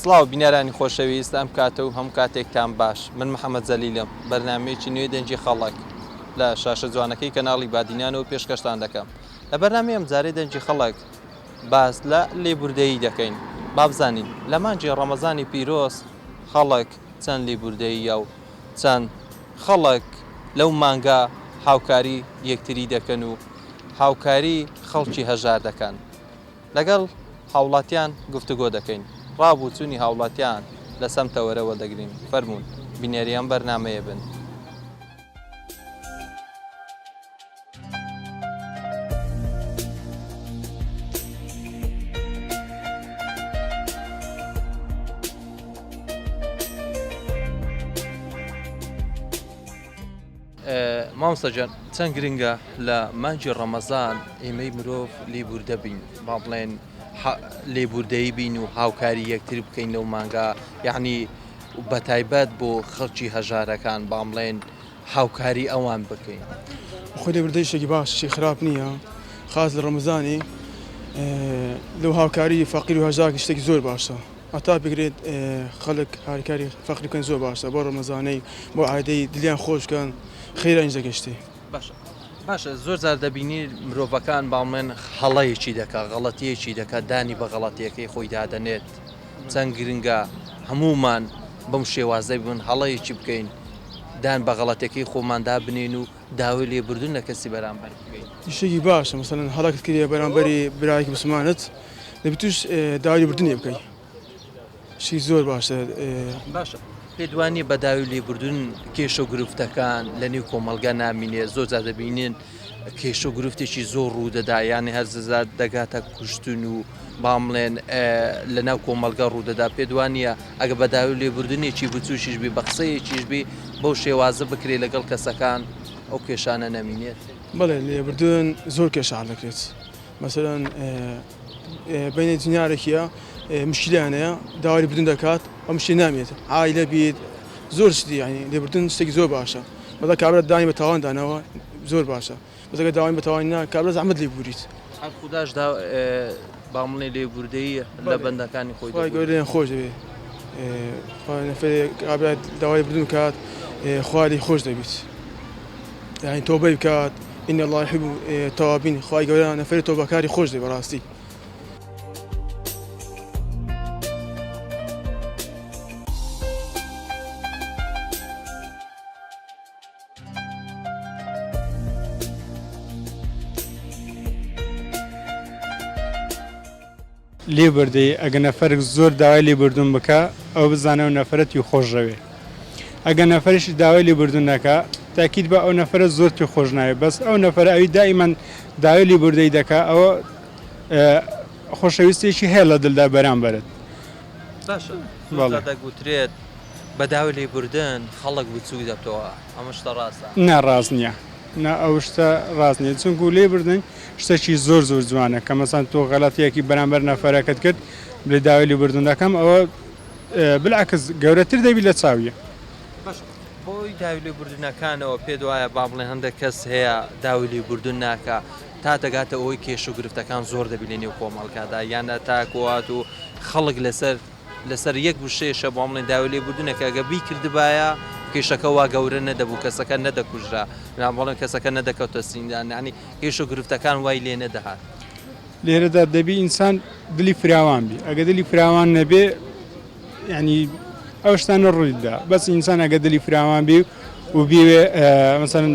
سڵاو بینەرانی خۆشەویست ئەم کاتە و هەم کاتێکتان باش من محەممەد زەلیلم بەرنمەیەکی نوێ دەنجی خەڵک لە شاشە جوانەکەی کەناڵی بادینانەوە پێشکەشتان دەکەم لە بەرنامەی ئەم جارێ دەنجی خەڵک باس لە لێبوردەیی دەکەین با بزانین لە مانجی ڕەمەزانی پیرۆز خەڵک چەند لێبوردەیە و چەند خەڵک لەو مانگا هاوکاری یەکتری دەکەن و هاوکاری خەڵکی هەژار دەکەن لەگەڵ هاوڵاتیان گفتوگۆ دەکەین ڕابوچوونی هاوڵاتیان لە سەمتەوەرەوە دەگرین فەرموون بینێریان بەرنمەیە بن. مامۆستاجان چەند گرنگە لە مانجی ڕەمەزان ئێمەی مرۆڤ لێبوردە بین با بڵێن لێبوردەیی بین و هاوکاری یەکتر بکەین لەو مانگا یعنی بەتایبەت بۆ خەڵکی هەژارەکان با بڵێن هاوکاری ئەوان بکەین. خۆی لێبوردەی شتێکی باشی خراپ نییە خاص لە ڕەمەزانی لەو هاوکاری فەقیر و هەژار شتێکی زۆر باشە هەتا بگرێت خەڵک هاوکاری فەقیر بکەن زۆر باشە بۆ ڕەمەزانەی بۆ عادەی دلیان خۆش بکەن خێرا ئینجا گەشتێ باشە زۆر جار دەبینی مرۆڤەکان باڵێن هەڵەیەکی دەکات غەڵەتیەکی دەکات دانی بە غەڵەتیەکەی خۆی دادەنێت چەند گرنگە هەمومان بەم شێوازەی بن هەڵەیەکی بکەین دان بە غەڵەتەکەی خۆماندا بنین و داوای لێبوردن لە کەسی بەرامبەر بکەین. شتێکی باشە مەسەڵەن هەڵەکت کردی بەرامبەری برایەکی مسلمانت دەبێت توش داوای لێبوردنی بکەی شتی زۆر باشە. پێدوانی بەداوی لێبوردن کێشە و گرفتەکان لە نێو کۆمەلگا نامینێ زۆر جار دەبینین کێشە و گرفتێکی زۆر ڕوودەدا یانی هەرزار دەگاتە کوشتن و بامڵێن لە ناو کۆمەلگا ڕوودەدا پێدوانە ئەگە بەداوی لێبوردنێکی بچوشیش بی بە قسەیەکیش بی بەو شێوازە بکرێت لەگەڵ کەسەکان ئەو کێشانە نەمینێت. بەڵێ لێبوردن زۆر کێشان دەکرێت مەسەڵەن بینێ دنیارێکیە مشکلانەیە داوای لێبوردن دەکات ئەو مشکل نامێت عایلە بیت زۆر شتی ینی لێبوردن شتێکی زۆر باشە بەڵام کابرا دانی بە تاوان دانەوە زۆر باشە بەزەکە داوای بە تاوان نا کابرا زەحمەت لێبوریت هەر خودداش بامڵێ لێبوردەیی لە بەندەکانی خۆی گەورەیان خۆش دەبێت کابرا داوای لێبوردن کات خوالی خۆش دەبێت یعنی تۆبەی بکات إن الله يحب التوابين خواهی گەورە نەفەری تۆبەکاری خۆش دەبێت بەڕاستی. لێبوردەی ئەگە نەفەرێک زۆر داوای لێبوردن بکە ئەو بزانە و نەفرەتی خۆشەوێ ئەگە نەفەرشی داوای لێبوردن نەکە تاکید بە ئەو نەفرە زۆرتی خۆش ناوێت بەس ئەو نەفەر ئەوی دائیمەن داوای لێبوردەی دەکا ئەوە خۆشەویستێکی هەیە لە دڵدا بەرامبەرت. باشە دەگوترێت بە داوای لێبوردن خەڵک بچووی دەبتەوە ئەمە شتە ڕاستە؟ نا ڕاست نییە نا ئەو شتە ڕاست نییە چونکو لێبوردن شتێکی زۆر زۆر جوانە کە مەسەن تۆ غەڵەتیەکی بەرامبەر نەفەرەکەت کرد بێ داوای لێبوردن دەکەم ئەوە بالعکس گەورەتر دەبی لە چاویە. بۆی داوای لێبوردنەکانەوە پێ وایە با بڵێن هەندێک کەس هەیە داوای لێبوردن ناکە تا دەگاتە ئەوەی کێش و گرفتەکان زۆر دەبی لە نێو کۆمەڵگادا یانە تاکوات و خەڵک لەسەر یەک وشەیەشە با بڵێن داوای لێبوردنەکە ئەگە بیکردبایە کێشەکە وا گەورە نەدەبوو کەسەکە نەدەکوژرا بەڵێن کەسەکە نەدەکەوتە سیندان ینی کێش و گرفتەکان وای لێ نەدەهات. لێرەدا دەبی ئینسان دلی فراوان بی ئەگە دلی فراوان نەبێ ینی ئەو شتانە ڕوویدا بەس ئینسان ئەگە دلی فراوان بی و بیوێ مەسەڵەن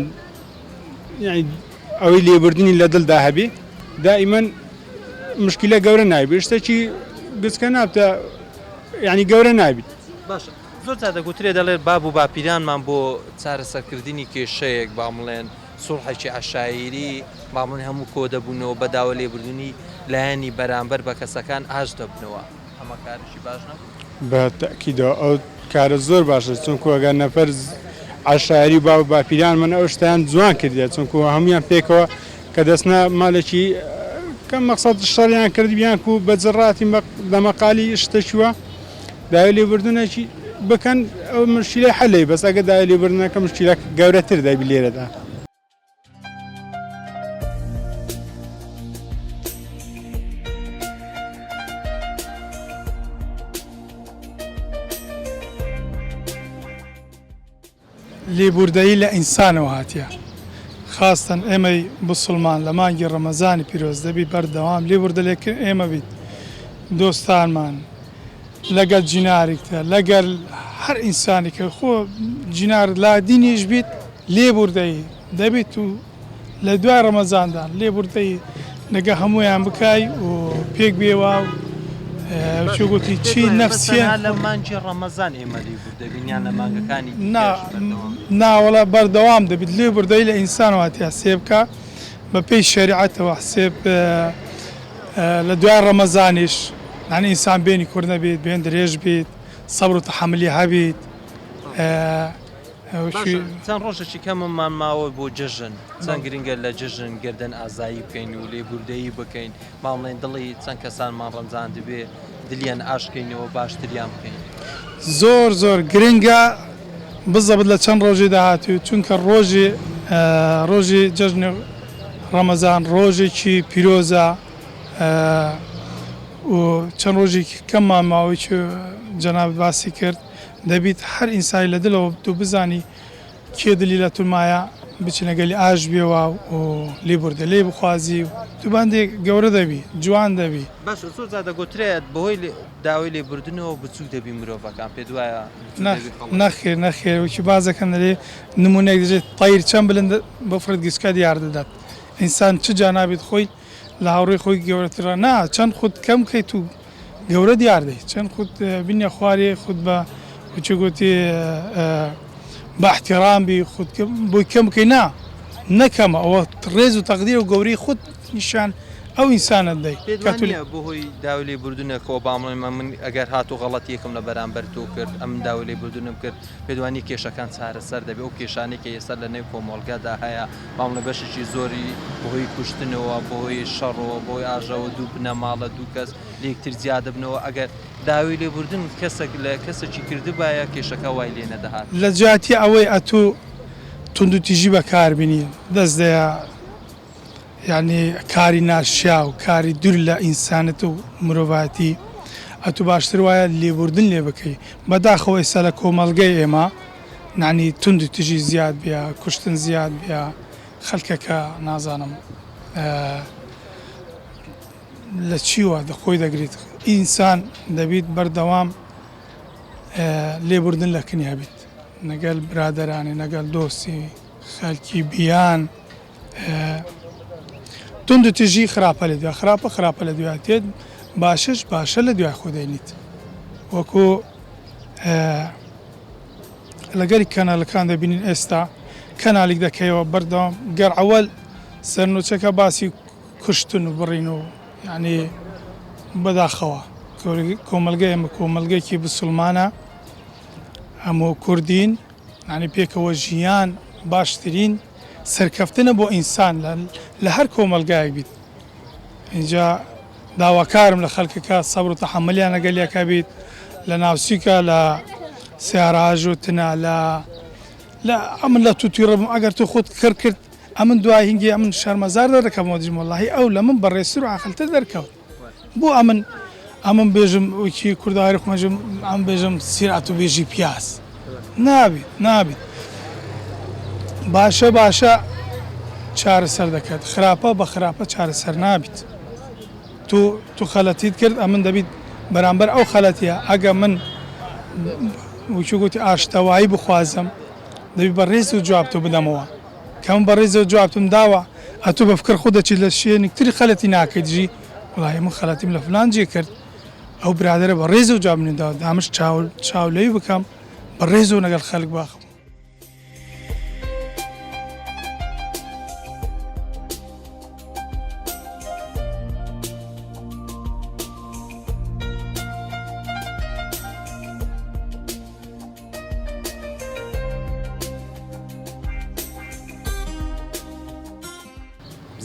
ئەوەی لێبوردنی لە دڵدا هەبێ دائیمەن مشکلە گەورە نایبێت شتێکی گچکە نابتە ینی گەورە نابیت. باشە زۆر جار دەگوترێ دەڵێت باب و باپیرانمان بۆ چارەسەرکردنی کێشەیەک با بڵێن سوڵحێکی عەشایری با بڵێن هەموو کۆ دەبوونەوە بە داوای لێبوردنی لایەنی بەرامبەر بە کەسەکان ئاش دەبنەوە ئەمە کارێکی باش نەبوو؟ بە تەکیدەوە ئەو کارە زۆر باشە چونکو ئەگەر نەفەر عەشایری با و باپیران من ئەو شتیان جوان کردێت چونکو هەمویان پێکەوە کە دەستنە مالێکی کەم مەقسەد شەڕیان کردبیان و بە جڕاتی دەمەقالی شتەشووە داوای لێبوردنێکی بکەن ئەو مشکلەی حەلەی بەس ئەگە داوای لێبوردنەکە مشکلە گەورەتر دەبی لێرەدا. لێبوردایی لە ئینسانەوە هاتیە خاستن ئێمەی بسڵمان لە مانگی ڕەمەزانی پیرۆز دەبی بەردەوام لێبوردەلێکن ئێمە بیت دۆستانمان لەگەڵ جینارێکتە لەگەڵ هەر ئینسانێکە خۆ جینار لا دینیش بیت لێبوردایی دەبیت و لە دوای ڕەمەزاندان لێبوردایی لەگە هەمویان بکای و پێک بێوە و چۆگوتی چی نەفسیە لە مانجی ڕەمەزان ئێمە لێبوردەبینیان لە مانگەکانی ناوەڵە بەردەوام دەبیت لێبوردایی لە ئینسانەوە تیا سێ بکە بە پێی شریعەتەوە حسێب لە دوای ڕەمەزانیش نانی ئینسان بێنی کوڕ نەبێت بێن درێژ بیت سەبر و تەحەملی هەبیت چەند ڕۆژێکی کەممان ماوە بۆ جژن چەند گرنگە لە جژن گردن ئازایی بکەین و لێبوردەیی بکەین ماڵێن دڵی چەند کەسانمان ڕەمزان دەبێ دلیان ئاشکەینەوە باشتریان بکەین زۆر زۆر گرنگە بزەبت لە چەند ڕۆژی داهاتی و چونکە ڕۆژی جژنی ڕەمەزان ڕۆژێکی پیرۆزە و چەند ڕۆژی کەممان ماوەی جەناب باسی کرد دەبیت هەر ئینسانی لە دلەوە تو بزانی کێ دلی لە تومایە بچنەگەلی ئاش بێەوە و لێبوردە لێ بخوازی و تو باندێ گەورە دەبی جوان دەبی باش زۆر دەگوترێت بەهۆی داوای لێبوردنەوە بچوو دەبی مرۆڤەکان پێ دوایە نەخێر وکی بازەکەن دەرێ نمونەیەک دەژێت تایر چەند بلند بەفرەت گیسکە دیار دەدات ئینسان چ جانابێت خۆی لە هاوڕێی خۆی گەورەترە نا چەند خود کەم کەیت و گەورە دیار دەیت چەند خود بینە خوارێ خود بە وچگوتی بە احتیرام بی خود بۆی کەم بکەی نەکەمە ئەوە ڕێز و تەقدیر و گەوری خود نیشان ئەو ئینسانە دەی بۆهۆی داوای لێبوردنەوە باڵێ من ئەگەر هات و غەڵەت یەکم لە بەرامبەر تۆ کرد ئەم داوای لێبوردنم کرد پێدوانی کێشەکان چارەسەر دەبێت ئەو کێشانێکی ئێستا لە نێو کۆمەڵگادا هەیە باڵێ بەشێکی زۆری بەهۆی کوشتنەوە بەهۆی شەڕەوە بۆی ئاژەوە دوو بنەماڵە دوو کەس لەیەکتر زیادە بنەوە ئەگەر داوای لێبوردن کەسێک لە کەسێکی کردبایە کێشەکە وای لێ نەدەهات لە جاتی ئەوەی ئەتوو تونند و تیژی بەکاربینی دەست دەیە یعنی کاری ناشیا و کاری دوور لە ئینسانەت و مرۆڤاتی ئەتوو باشتر وایە لێبوردن لێ بکەی بەداخەوە ئێستا لە کۆمەڵگەی ئێمە نانی تونند و تیژی زیاد بیا کوشتن زیاد بیا خەڵکەکە نازانم لە چیوە خۆی دەگریت ئینسان دەبیت بەردەوام لێبوردن لە کنیا بیت نەگەل برادەرانی نەگەل دۆستی خەڵکی بیان تونند و تیژی خراپە لە دوای خراپە لە دوای تێت باشش باشە لە دوای خۆدەینیت وەکو لەگەری کەناڵەکان دەبینین ئێستا کەناڵێک دەکەیەوە بەردەوام گەر ئەوەل سەرنوچەکە باسی کوشتن و بڕین و یعنی بەداخەوە کۆمەلگای ئەمە کۆمەلگەیەکی بسڵمانە هەموو کوردین ینی پێکەوە ژیان باشترین سەرکەفتنە بۆ ئینسان لە هەر کۆمەلگایەک بیت اینجا داواکارم لە خەڵکەکە سەبر و تەحەممەلیان لەگەلیەکە بیت لە ناوسیکە لە سیاراژوتنە لە ئەمن لە تووتیڕم ئەگەر تو خۆت کرد ئەمن دوای هینگی ئەمن شەرمەزار دەکەمەوە دیژمەڵی ئەو لە من بەڕێستر و عاقلتر دەرکەوت بۆ ئەمن بێژم وەکی کورداری خۆمەژم ئەم بێژم سیرات و بێژی پیاس نابێت باشە چارەسەر دەکات خراپە بە خراپە چارەسەر نابیت تو خەلەتیت کرد ئەمن دەبیت بەرامبەر ئەو خەلەتیە ئەگە من وەکی گوتی ئاشتەوایی بخوازم دەبی بە ڕێز و جواب تۆ بدەمەوە کەم بە ڕێز و جوابتم داوە ئەتو بە فکر خۆ دەچیت لە شوێنێکتری خەلەتی ناکەیتژی وڵای من خەلەتیم لە فلان جێ کرد ئەو برادرە بە ڕێز و جواب منێدا دامش چاولەوی بکەم بە ڕێز و نەگەڵ خەڵک باخم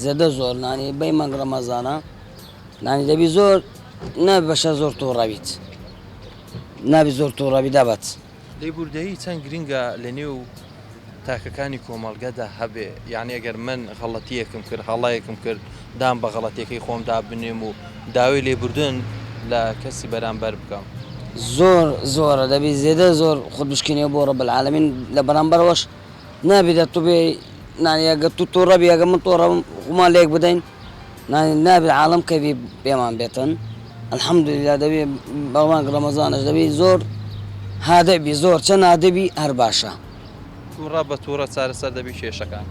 زێدە زۆر نانی بەی مەنگ ڕەمەزانە نانی دەبی زۆر نابی بەشە زۆر تووڕەبیت نابی زۆر تووڕەبی دەبەت لێبوردایی چەند گرنگە لە نێو تاکەکانی کۆمەڵگەدا هەبێ یعنی ئەگەر من غەڵەتیەکم کرد هەڵایەکم کرد دام بە غەڵەتیەکەی خۆمدا بنێم و داوای لێبوردن لە کەسی بەرامبەر بکەم زۆرە دەبی زێدە زۆر خود بشکێنێ بۆ ڕەب العالەمین لە بەرامبەرەوەش نابێت تو بێ ئەگە تو تۆڕەبی ئەگە من تۆڕە خۆمان لێک بدەین نابێت عاڵم کەوی پێمان بێتن الحەمدوللا دەبێ بەڵمانگ ڕەمەزانش دەبێ زۆر هادەبی زۆر چەند هادەبی هەر باشە تووڕە بە تووڕە چارەسەر دەبی کێشەکان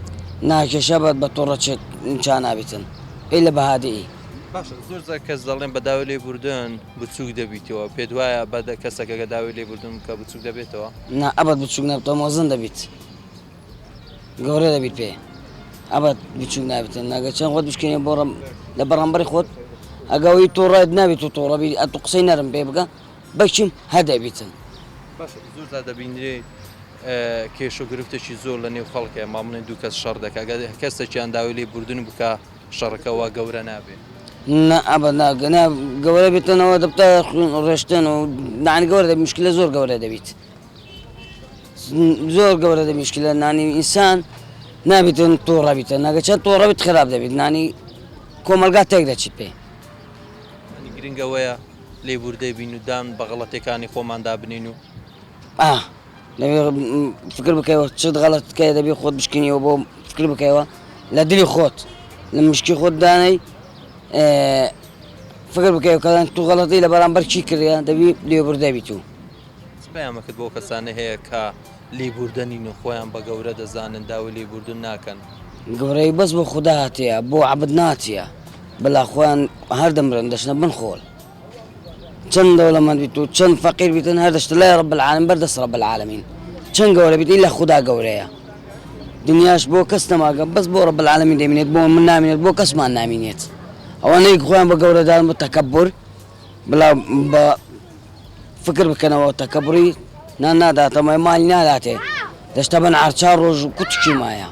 ناکێشە بەت بە تۆڕە چێت چا نابێتن پێی لە بەهادەیی باشە زۆر کەس دەڵێن بە داوای لێبوردن بچووک دەبیتەوە پێت وایە بە کەسەکە داوای لێبوردن کە بچووک دەبێتەوە نا ئەبەت بچووک نەبێتەوە مۆزن دەبیت گەورە دەبیت پێ ئەبەت بچووک نابێتن ناگە چەند خۆت بشکێنێ بۆ لە بەڕامبەری خۆت ئەگەوەی تۆڕایت نابێت و تۆڕەبی ئەتو قسەی نەرم پێ بگە بەچیم هەدەبیتن زۆر دەبینرێ کێش و گرفتێکی زۆر لە نێو خەڵکە مامڵێن دوو کەس شەڕ دەکە کەسێکیان داوای لێبوردن بکە شەڕەکەەوە گەورە نابێت ئەبەت گەورە بێتنەوە دەبتە ڕێشتن و نانی گەورە دەبی مشکلە زۆر گەورە دەبیت زۆر گەورە دەبی مشکلە نانی ئینسان نابێتن تۆڕەبیتە ناگە چەند تۆڕەبیت خراپ دەبیت نانی کۆمەلگا تێک دەچیت پێ گرنگەوەیە لێبوردەی بین و دان بە غەڵەتەکانی خۆمان دابنین و دەبێ فکر بکەوە چت غەڵەتکە دەبێ خۆت بشکێنیەوە بۆ فکر بکەوە لە دلی خۆت لە مشکی خۆت دانەی فکر بکەوە کەدان تو غەڵەتی لە بەرامبەر چی کردە دەبی لێبوردەبیت و بەیامەکەت بۆ کەسانە هەیە کە لێبوردنین و خۆیان بە گەورە دەزانن داوای لێبوردن ناکەن گەورەی بەس بۆ خوددا هاتەیە بۆ عەبد ناتیە بەلا خۆیان هەر دەمرن دەچنە بن خۆڵ چەند دەوڵەمەند بیت و چەند فەقیر بیتن هەر دەشتە لای ڕەب العالەمین بەردەست ڕەب العالەمین چەند گەورە بیت ئیلا خوددا گەورەیە دنیاش بۆ کەس نەماگە بەس بۆ ڕەب العالەمین دەمێنێت بۆ من نامێنێت بۆ کەسمان نامێنێت ئەوانەی خۆیان بە گەورەدان بە تەکەببر بڵا بە فکر بکەنەوە تەکەبڕی ناداتەمای مالی ناداتێ دەشتە بەن عارچار ڕۆژ و کوتکی مایە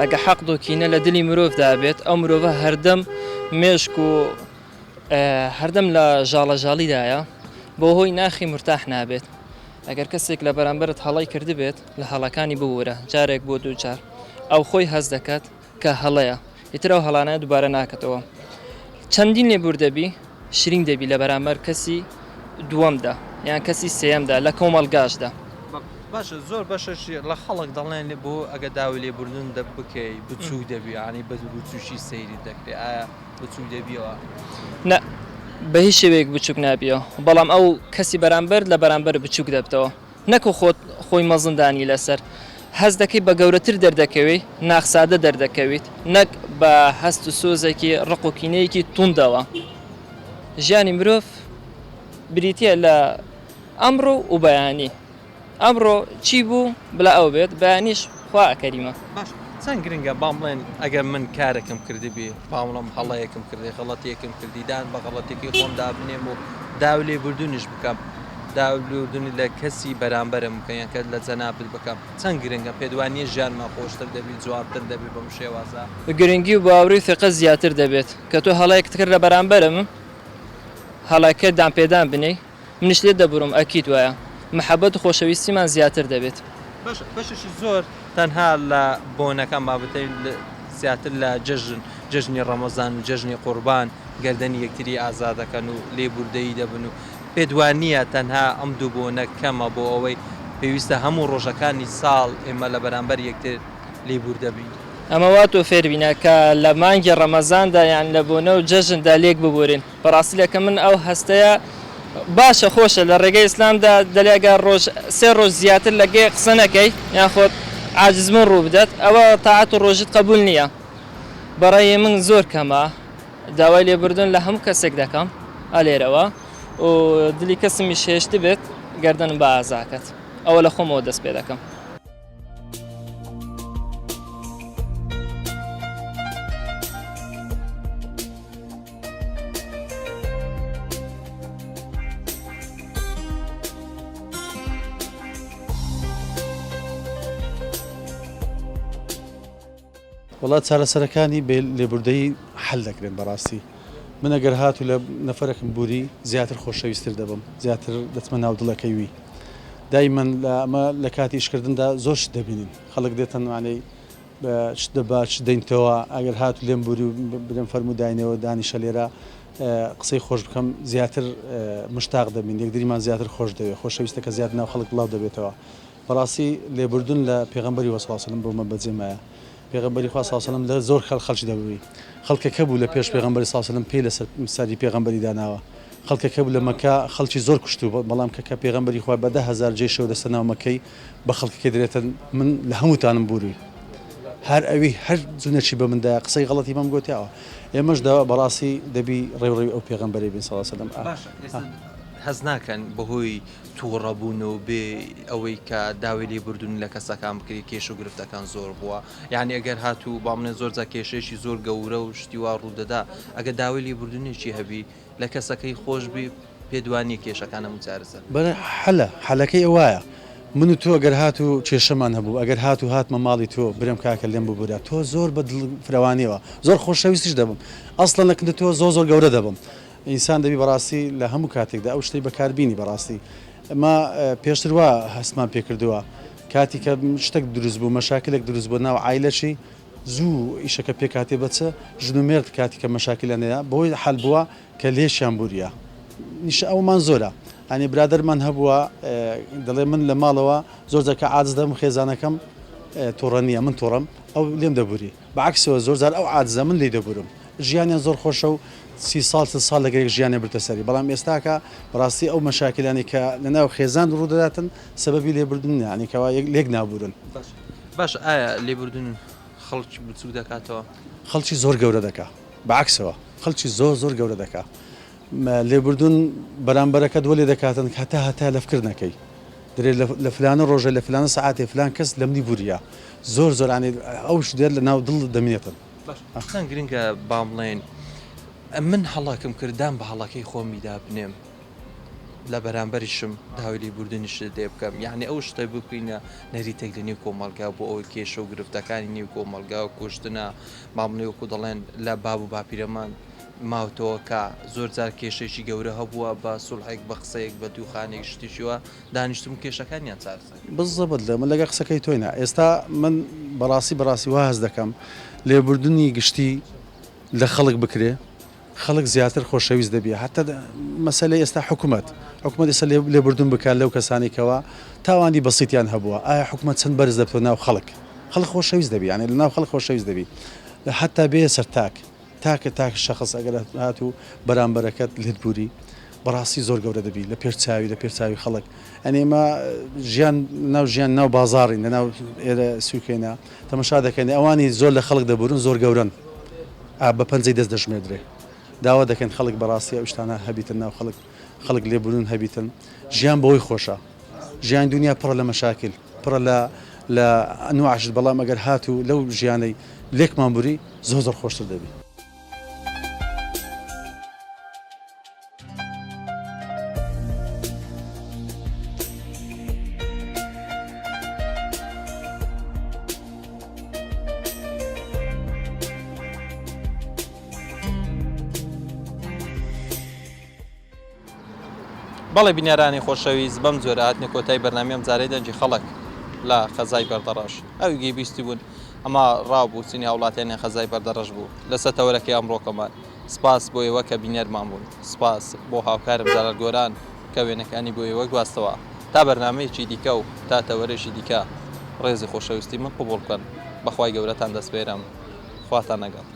ئەگە حەق دۆکینە لە دلی مرۆڤدا بێت ئەو مرۆڤە هەردەم مێشک و هەردەم لە ژاڵەژاڵیدایە بۆ هۆی ناخی مرتاح نابێت ئەگەر کەسێک لە بەرامبەرت هەڵای کردبێت لە هەڵەکانی بوەرە جارێک بۆ دوو جار ئەو خۆی هەز دەکات کە هەڵەیە ئیتر ئەو هەڵانە دووبارە ناکەتەوە چەندین لێبوردەبی شرین دەبی لە بەرامبەر کەسی دووەمدا یان کەسی سێەمدا لە کۆمەڵگاشدا باشە زۆر بەشەش لە خەڵک دەڵێن بۆ ئەگە داوای لێبوردن بکەی بچوو دەبی عنی بە بچوشی سەیری دەکرێت ئایا بچوو دەبیەوە نە بە هیچ شێوەیەک بچووک نابیەوە بەڵام ئەو کەسی بەرامبەر لە بەرامبەر بچووک دەبتەوە نەکو خۆی مەزندانی لەسەر هەز دەکەی بە گەورەتر دەردەکەوێت ناخسادە دەردەکەویت نەک بە هەست و سۆزێکی ڕق و کینەیەکی توندەوە ژیانی مرۆڤ بریتە لە ئەمڕۆ و بەیانی ئەمڕۆ چی بوو بلا ئەو بێت بەیانیش خوا کەریمە چەند گرنگە بامڵێن ئەگەر من کارێکم کردی بێ باوڵم هەڵەیەکم کردی غەڵەتیەکم کردیدان بە غەڵەتێکی خۆم دابنێم و داوای لێبوردنیش بکەم داوای لێبوردنی لە کەسی بەرامبەرم بکەن کە لە جەنابت بکەم چەند گرنگە پێدوانیە ژیانمان خۆشتر دەبێت جوانتر دەبێت بەم شێوازە گرنگی و باوەڕی فقە زیاتر دەبێت کە تۆ هەڵەیەک کرد لە بەرامبەرم هەڵەکە دامپێدان بنەی منیش لێت دەبڕم ئەکیت وایە محەبەت و خۆشەویستیمان زیاتر دەبێت بەششی زۆر تەنها لە بۆنەکان بابەتەی زیاتر لە جژنی ڕەمەزان و جژنی قوربان گەردەنی یەکتری ئازادەکەن و لێبوردەیی دەبن و پێدوانیە تەنها ئەم دوو بۆنە کەمە بۆ ئەوەی پێویستە هەموو ڕۆژەکانی ساڵ ئێمە لە بەرامبەر یەکتر لێبوردەبین ئەمە وا تۆ فێربینە کە لە مانگی ڕەمەزاندا یان لە بۆنە و جەژندا لێک ببورین بەڕاستی لەکە من ئەو هەستەیە باشە خۆشە لە ڕێگەی ئیسلامدا دەلێگە سێ ڕۆژ زیاتر لەگەی قسە نەکەی یان خۆت عاجزمن ڕوو بدات ئەوە تاعات و ڕۆژت قبول نییە بەڕێی من زۆر کەمە داوای لێبوردن لە هەموو کەسێک دەکەم ئەلێرەوە و دلی کەسمی شێشت بێت گەردەنم بە ئازاکەت ئەوە لە خۆمەوە دەست پێ دەکەم وڵات چارەسەرەکانی لێبوردەی هەل دەکرێن بەڕاستی من ئەگەر هات و لە نەفەرێکم بوری زیاتر خۆشەویستتر دەبم زیاتر دەچمە ناو دڵەکەی وی دایمەن ئەمە لە کاتی ئیشکردندا زۆر شت دەبینین خەڵک دێتن وانەی شت دەبات شت دەینتەوە ئەگەر هات و لێم بوری و برم فەرموداینەوە دانیشە لێرە قسەی خۆش بکەم زیاتر مشتاق دەبین یەکدریمان زیاتر خۆش دەوێت خۆشەویستەکە زیات ناو خەڵک بڵاو دەبێتەوە بەڕاستی لێبوردون لە پێغەمبەری وەسڵاسەلم بۆمە بەجێمایە پێغەمبەری خوا ساسەلم لە زۆر خەڵکی دەبووی خەڵکەکە بوو لە پێش پێغەمبەری ساسەلم پێی لەسەر ساری پێغەمبەری داناوە خەڵکەکە بوو لە مەکە خەڵکی زۆر کوشتو بەڵام کە پێغەمبەری خوا بە 10,000 جێشەوە دەستە ناو مەکەی بە خەڵکەکە دەرێتن من لە هەمووتانم بووری هەر ئەوی هەر جونەچی بە مندایە قسەی غەڵەتی بەم گوتیاوە ئێمەش دا بەڕاستی دەبی ڕێوڕێوی ئەو پێغەمبەری بین سەڵا سەلەم هەز ناکەن بەهۆی تووڕەبوون و بێ ئەوەی کە داوای لێبوردون لە کەسەکان بکری کێش و گرفتەکان زۆر بووە یعنی ئەگەر هاتوو بامنە زۆر جا کێشێکی زۆر گەورە و شتیوا ڕوودەدا ئەگە داوای لێبوردنێکی هەبی لە کەسەکەی خۆش بی پێدوانی کێشەکانە مچارسە بەڵێ حەلەکەی ئەوایە من و تۆ ئەگەر هات و کێشەمان هەبوو ئەگەر هات و هاتمە ماڵی تۆ برم کاکە لێم ببوورە تۆ زۆر بە فرەوانیەوە زۆر خۆشەویستیش دەبم ئەسڵەن لەکن تۆ زۆر گەورە دەبم ئینسان دەبی بەڕاستی لە هەموو کاتێکدا ئەو شتەی بەکاربینی بەڕاستی ئەمە پێشتر وا هەستمان پێکردووە کاتی کە شتێک دروست بوو مەشاکلێک دروست بوو ناو عایلەشی زوو ئیشەکە پێ کاتێ بچە ژن و مێرد کاتی کە مەشاکلەنەیە بۆی حەل بووە کە لێشیان بووریە نیشە ئەومان زۆرە ئەنی برادرمان هەبووە دەڵێ من لە ماڵەوە زۆر جەکە عاجز دەم خێزانەکەم تۆڕە نییە من تۆڕم ئەو لێم دەبووری بەعکسەوە زۆر جار ئەو عاجزە من لێ دەبورم ژیانیان زۆر خۆشە و 30 ساڵ لەگەرێک ژیانێ بردە سەری بەڵام ئێستاکە بەڕاستی ئەو مەشاکلانی کە لەناو خێزان ڕوودەداتن سەبەبی لێبوردن ینیکەوە لێک نابورن باش ئایا لێبوردن خەڵکی بچوو دەکاتەوە خەڵکی زۆر گەورە دەکات بەعکسەوە خەڵکی زۆر گەورە دەکات لێبوردون بەرامبەرەکە دووە لێ دەکاتن هەتا لەفکردنەکەی دەرێت لە فلانە ڕۆژە لە فلانە سەعاتێ فلان کەس لە منی بوریە زۆر عنی ئەوش دێت لە ناو دڵ دەمێتن ئەخسان گرنگە بام بڵێن من هەڵاکم کردان بە هەڵاکەی خۆمیدا بنێم لە بەرامبەریشم داوای لێبوردنیش دێ بکەم یعنی ئەو شتە بکوینە نەریتێک لە نێو کۆمەڵگا بۆ ئەوەی کێشە و گرفتەکانی نێو کۆمەڵگا و کوشتنە مامنێوەکو دەڵێن لە باب و باپیرەمان ماوتەوە کە زۆر جار کێشێکی گەورە هەبووە بە سوڵحێک بە قسەیەک بە دووخانێک شتیشیوە دانیشتم کێشەکانیان چارسە بزەبت لە من لەگە قسەکەی تۆینە ئێستا من بەڕاستی واز دەکەم لێبوردنی گشتی لە خەڵک بکرێ خەڵک زیاتر خۆشەویست دەبێ حتا مەسەلەی ئێستا حکوومەت ئێستا لێبوردن بکات لەو کەسانێکەوە تاوانی بەسییتیان هەبووە ئایا حکوومەت چەند بەرز دەبێتەوە ناو خەڵک خۆشەویست دەبی یانێ لە ناو خەڵک خۆشەویست دەبی حتا بێ سەر تاکە شەخص ئەگەر هات و بەرامبەرەکەت لێت بووری بەڕاستی زۆر گەورە دەبی لە پێرچاوی خەڵک ئەنێ ئێمە ژیان ناو بازاڕین لە ناو ئێرە سوکەینە تەمەشا دەکەین ئەوانی زۆر لە خەڵک دەبورن زۆر گەورن بە پەنجەی دەست دەژمێدرێ داوا دەکەن خەڵک بەڕاستی ئەو شتانە هەبیتن ناو خەڵک لێبوورن هەبیتن ژیان بەوەی خۆشە ژیان دنیا پڕە لە مەشاکل پڕە لە ئەنواعشت بەڵام ئەگەر هات و لەو ژیانەی لێکمان بووری زۆر خۆشتر دەبی بەڵێ بینێرانی خۆشەویست بەم جۆرە هاتنە کۆتای بەرنامەم جارەی دەنجی خەڵک لە خەزای بەردەڕەش ئەوگەی بیستی بوون ئەمە ڕاوبوو چینی هاوڵاتیانی خەزای بەردەڕەش بوو لەسەر تەوەرەکەی ئەمڕۆکەمان سپاس بۆ ئێوە کە بینێرمان بوون سپاس بۆ هاوکارم جەلال گۆران کە وێنەکانی بۆ ئێوە گواستەوە تا بەرنامەیەکی دیکە و تا تەوەرەشی دیکە ڕێزی خۆشەویستی من قبوڵ بکەن بەخوای گەورەتان دەسپێرم خواتان نەگەڵ